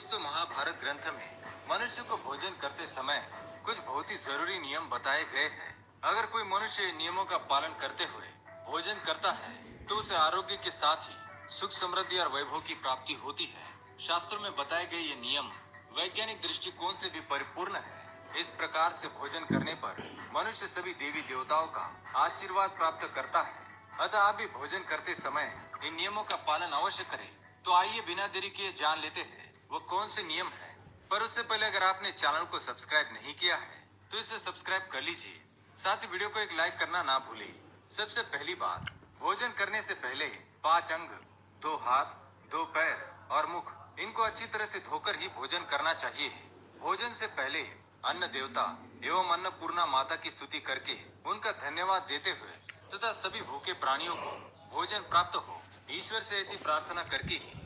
दोस्तों, महाभारत ग्रंथ में मनुष्य को भोजन करते समय कुछ बहुत ही जरूरी नियम बताए गए हैं। अगर कोई मनुष्य इन नियमों का पालन करते हुए भोजन करता है तो उसे आरोग्य के साथ ही सुख, समृद्धि और वैभव की प्राप्ति होती है। शास्त्रों में बताए गए ये नियम वैज्ञानिक दृष्टिकोण से भी परिपूर्ण है। इस प्रकार से भोजन करने पर मनुष्य सभी देवी देवताओं का आशीर्वाद प्राप्त करता है। अतः आप भी भोजन करते समय इन नियमों का पालन अवश्य करें। तो आइए बिना देरी किए जान लेते हैं वो कौन से नियम है। पर उससे पहले अगर आपने चैनल को सब्सक्राइब नहीं किया है तो इसे सब्सक्राइब कर लीजिए। साथ ही वीडियो को एक लाइक करना ना भूलें। सबसे पहली बात, भोजन करने से पहले 5 अंग, 2 हाथ, 2 पैर और मुख, इनको अच्छी तरह से धोकर ही भोजन करना चाहिए। भोजन से पहले अन्न देवता एवं अन्नपूर्णा माता की स्तुति करके उनका धन्यवाद देते हुए तथा सभी भूखे प्राणियों को भोजन प्राप्त हो, ईश्वर से ऐसी प्रार्थना करके ही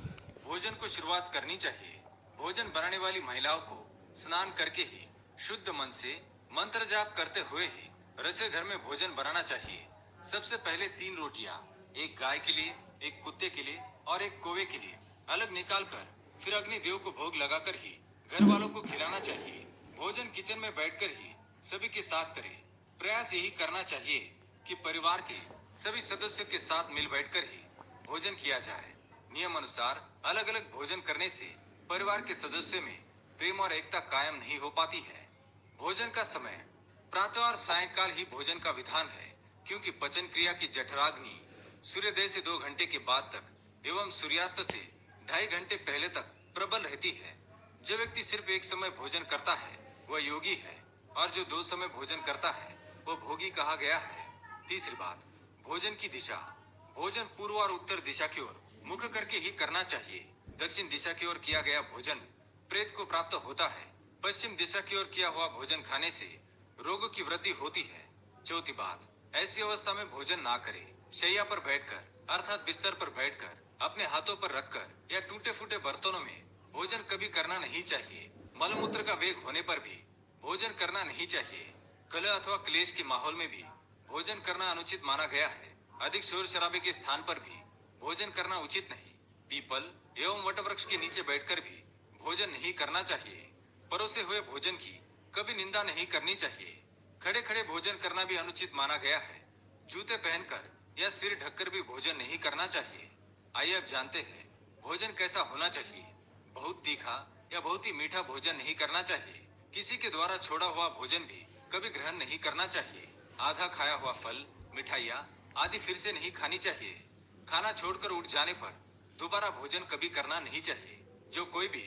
भोजन को शुरुआत करनी चाहिए। भोजन बनाने वाली महिलाओं को स्नान करके ही शुद्ध मन से मंत्र जाप करते हुए ही रसोई घर में भोजन बनाना चाहिए। सबसे पहले 3 रोटियां, एक गाय के लिए, एक कुत्ते के लिए और एक कौवे के लिए अलग निकाल कर फिर अग्निदेव को भोग लगाकर ही घर वालों को खिलाना चाहिए। भोजन किचन में बैठकर ही सभी के साथ करें। प्रयास यही करना चाहिए कि परिवार के सभी सदस्यों के साथ मिल बैठकर ही भोजन किया जाए। नियम अनुसार अलग अलग भोजन करने से परिवार के सदस्यों में प्रेम और एकता कायम नहीं हो पाती है। भोजन का समय प्रातः और सायंकाल ही भोजन का विधान है, क्योंकि पचन क्रिया की जठराग्नि सूर्योदय से 2 घंटे के बाद तक एवं सूर्यास्त से 2.5 घंटे पहले तक प्रबल रहती है। जो व्यक्ति सिर्फ एक समय भोजन करता है वह योगी है, और जो 2 समय भोजन करता है वह भोगी कहा गया है। तीसरी बात, भोजन की दिशा। भोजन पूर्व और उत्तर दिशा की ओर मुख करके ही करना चाहिए। दक्षिण दिशा की ओर किया गया भोजन प्रेत को प्राप्त होता है। पश्चिम दिशा की ओर किया हुआ भोजन खाने से रोगों की वृद्धि होती है। चौथी बात, ऐसी अवस्था में भोजन ना करें। शैया पर बैठकर अर्थात बिस्तर पर बैठकर अपने हाथों पर रखकर या टूटे फूटे बर्तनों में भोजन कभी करना नहीं चाहिए। मलमूत्र का वेग होने पर भी भोजन करना नहीं चाहिए। कलह अथवा क्लेश के माहौल में भी भोजन करना अनुचित माना गया है। अधिक शोर शराबे के स्थान पर भी भोजन करना उचित नहीं। पीपल एवं वटवृक्ष के नीचे बैठकर भी भोजन नहीं करना चाहिए। परोसे हुए भोजन की कभी निंदा नहीं करनी चाहिए। खड़े खड़े भोजन करना भी अनुचित माना गया है। जूते पहनकर या सिर ढककर भी भोजन नहीं करना चाहिए। आइए अब जानते हैं भोजन कैसा होना चाहिए। बहुत तीखा या बहुत ही मीठा भोजन नहीं करना चाहिए। किसी के द्वारा छोड़ा हुआ भोजन भी कभी ग्रहण नहीं करना चाहिए। आधा खाया हुआ फल, मिठाइयाँ आदि फिर से नहीं खानी चाहिए। खाना छोड़कर उठ जाने पर दोबारा भोजन कभी करना नहीं चाहिए। जो कोई भी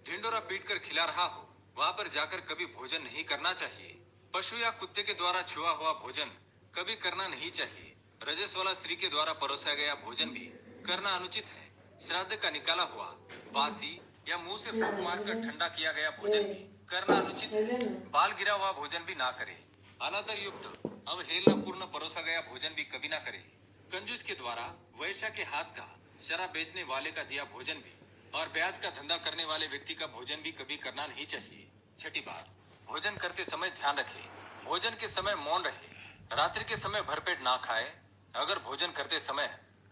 ढिंडोरा पीटकर खिला रहा हो वहां पर जाकर कभी भोजन नहीं करना चाहिए। पशु या कुत्ते के द्वारा छुआ हुआ भोजन कभी करना नहीं चाहिए। रजस वाला स्त्री के द्वारा परोसा गया भोजन भी करना अनुचित है। श्राद्ध का निकाला हुआ, बासी या मुंह से फूंक मारकर ठंडा किया गया भोजन भी करना अनुचित है। बाल गिरा हुआ भोजन भी ना करें। अनादर युक्त, अवहेलनापूर्ण परोसा गया भोजन भी कभी ना करें। कंजूस के द्वारा वैश्या के हाथ का, शराब बेचने वाले का दिया भोजन भी और ब्याज का धंधा करने वाले व्यक्ति का भोजन भी कभी करना नहीं चाहिए। छठी बात, भोजन करते समय ध्यान रखें। भोजन के समय मौन रहे। रात्रि के समय भरपेट ना खाए। अगर भोजन करते समय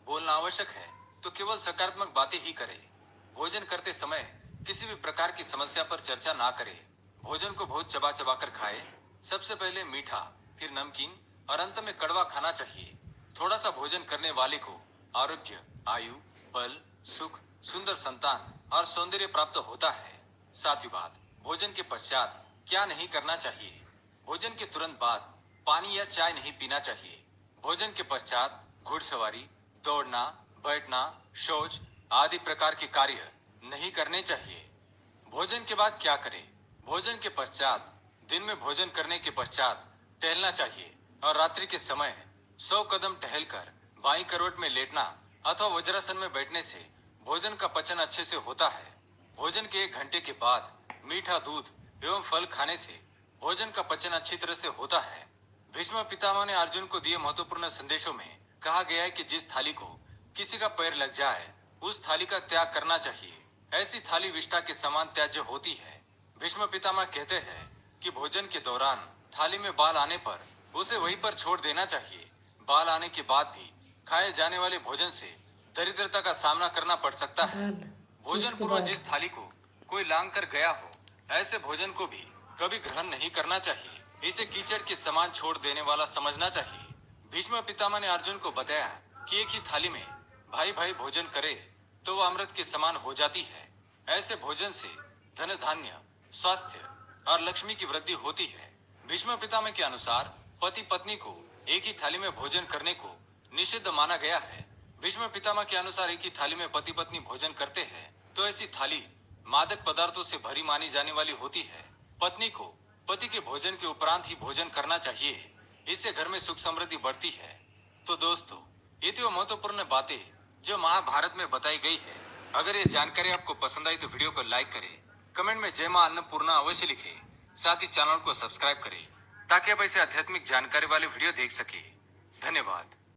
बोलना आवश्यक है तो केवल सकारात्मक बातें ही करें। भोजन करते समय किसी भी प्रकार की समस्या पर चर्चा ना करें। भोजन को बहुत चबा चबा कर खाए। सबसे पहले मीठा, फिर नमकीन और अंत में कड़वा खाना चाहिए। थोड़ा सा भोजन करने वाले को आरोग्य, आयु, बल, सुख, सुंदर संतान और सौंदर्य प्राप्त होता है। सातवीं बात, भोजन के पश्चात क्या नहीं करना चाहिए। भोजन के तुरंत बाद पानी या चाय नहीं पीना चाहिए। भोजन के पश्चात घुड़सवारी, दौड़ना, बैठना, शौच आदि प्रकार के कार्य नहीं करने चाहिए। भोजन के बाद क्या करें। भोजन के पश्चात दिन में भोजन करने के पश्चात टहलना चाहिए और रात्रि के समय 100 कदम टहलकर बाईं करवट में लेटना अथवा वज्रासन में बैठने से भोजन का पचन अच्छे से होता है। भोजन के 1 घंटे के बाद मीठा दूध एवं फल खाने से भोजन का पचन अच्छी तरह से होता है। भीष्म पितामह ने अर्जुन को दिए महत्वपूर्ण संदेशों में कहा गया है कि जिस थाली को किसी का पैर लग जाए उस थाली का त्याग करना चाहिए। ऐसी थाली विष्ठा के समान त्याज्य होती है। भीष्म पितामह कहते हैं कि भोजन के दौरान थाली में बाल आने पर उसे वहीं पर छोड़ देना चाहिए। बाल आने के बाद भी खाए जाने वाले भोजन से दरिद्रता का सामना करना पड़ सकता है। भोजन पूर्व जिस थाली को कोई लांग कर गया हो, ऐसे भोजन को भी कभी ग्रहण नहीं करना चाहिए। इसे कीचड़ के समान छोड़ देने वाला समझना चाहिए। भीष्म पितामह ने अर्जुन को बताया कि एक ही थाली में भाई भाई भोजन करे तो वह अमृत के समान हो जाती है। ऐसे भोजन से धन धान्य, स्वास्थ्य और लक्ष्मी की वृद्धि होती है। भीष्म पितामह के अनुसार पति पत्नी को एक ही थाली में भोजन करने को निषिद्ध माना गया है। भीष्म पितामह के अनुसार एक ही थाली में पति पत्नी भोजन करते हैं तो ऐसी थाली मादक पदार्थों से भरी मानी जाने वाली होती है। पत्नी को पति के भोजन के उपरांत ही भोजन करना चाहिए। इससे घर में सुख समृद्धि बढ़ती है। तो दोस्तों, ये थी वो महत्वपूर्ण बातें जो महाभारत में बताई गई है। अगर ये जानकारी आपको पसंद आई तो वीडियो को लाइक करें, कमेंट में जय मां अन्नपूर्णा अवश्य लिखें, साथ ही चैनल को सब्सक्राइब करें ताकि आप ऐसे आध्यात्मिक जानकारी वाले वीडियो देख सके। धन्यवाद।